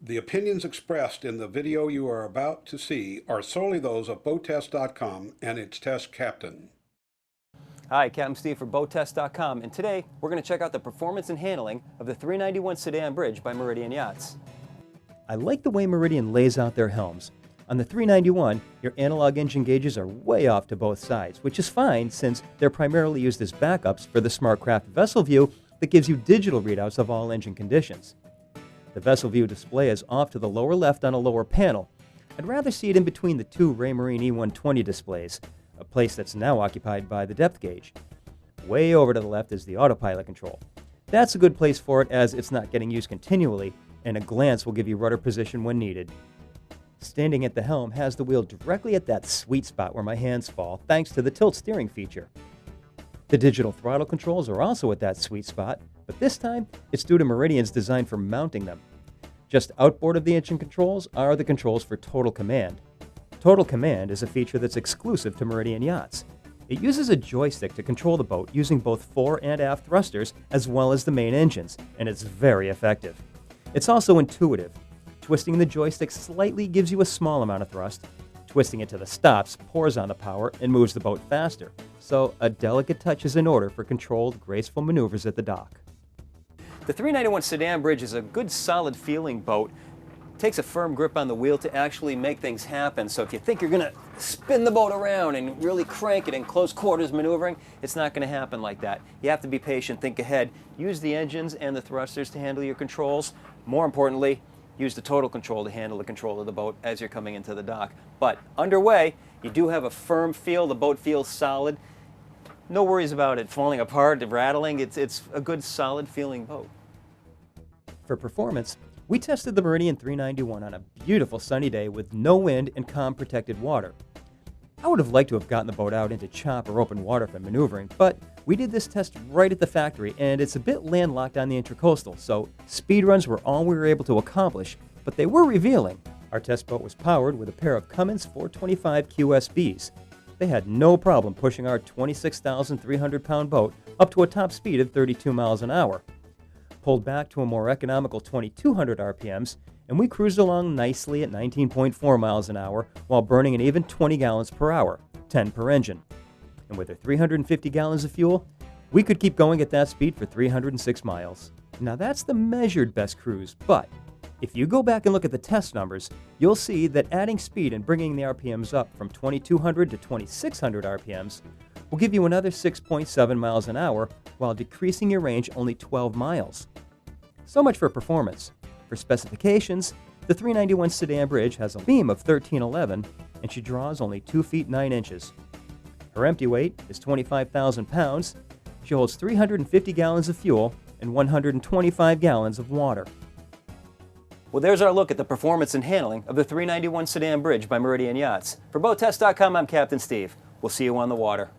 The opinions expressed in the video you are about to see are solely those of BoatTEST.com and its test captain. Hi, Captain Steve for BoatTEST.com, and today we're going to check out the performance and handling of the 391 Sedan bridge by Meridian Yachts. I like the way Meridian lays out their helms. On the 391, your analog engine gauges are way off to both sides, which is fine since they're primarily used as backups for the SmartCraft vessel view that gives you digital readouts of all engine conditions. The vessel view display is off to the lower left on a lower panel. I'd rather see it in between the two Raymarine E120 displays, a place that's now occupied by the depth gauge. Way over to the left is the autopilot control. That's a good place for it as it's not getting used continually, and a glance will give you rudder position when needed. Standing at the helm has the wheel directly at that sweet spot where my hands fall, thanks to the tilt steering feature. The digital throttle controls are also at that sweet spot, but this time it's due to Meridian's design for mounting them. Just outboard of the engine controls are the controls for Total Command. Total Command is a feature that's exclusive to Meridian Yachts. It uses a joystick to control the boat using both fore and aft thrusters as well as the main engines, and it's very effective. It's also intuitive. Twisting the joystick slightly gives you a small amount of thrust. Twisting it to the stops pours on the power and moves the boat faster, so a delicate touch is in order for controlled, graceful maneuvers at the dock. The 391 Sedan bridge is a good solid feeling boat. It takes a firm grip on the wheel to actually make things happen, so if you think you're going to spin the boat around and really crank it in close quarters maneuvering, it's not going to happen like that. You have to be patient, think ahead, use the engines and the thrusters to handle your controls. More importantly, use the total control to handle the control of the boat as you're coming into the dock. But underway, you do have a firm feel, the boat feels solid. No worries about it falling apart, rattling. It's a good solid feeling boat. For performance, we tested the Meridian 391 on a beautiful sunny day with no wind and calm protected water. I would have liked to have gotten the boat out into chop or open water for maneuvering, but we did this test right at the factory and it's a bit landlocked on the Intracoastal, so speed runs were all we were able to accomplish, but they were revealing. Our test boat was powered with a pair of Cummins 425 QSBs. They had no problem pushing our 26,300 pound boat up to a top speed of 32 miles an hour. Pulled back to a more economical 2,200 RPMs, and we cruised along nicely at 19.4 miles an hour while burning an even 20 gallons per hour, 10 per engine. And with our 350 gallons of fuel, we could keep going at that speed for 306 miles. Now that's the measured best cruise, but if you go back and look at the test numbers, you'll see that adding speed and bringing the RPMs up from 2,200 to 2,600 RPMs will give you another 6.7 miles an hour while decreasing your range only 12 miles. So much for performance. For specifications, the 391 Sedan bridge has a beam of 1311 and she draws only 2 feet 9 inches. Her empty weight is 25,000 pounds. She holds 350 gallons of fuel and 125 gallons of water. Well, there's our look at the performance and handling of the 391 Sedan bridge by Meridian Yachts. For BoatTEST.com, I'm Captain Steve. We'll see you on the water.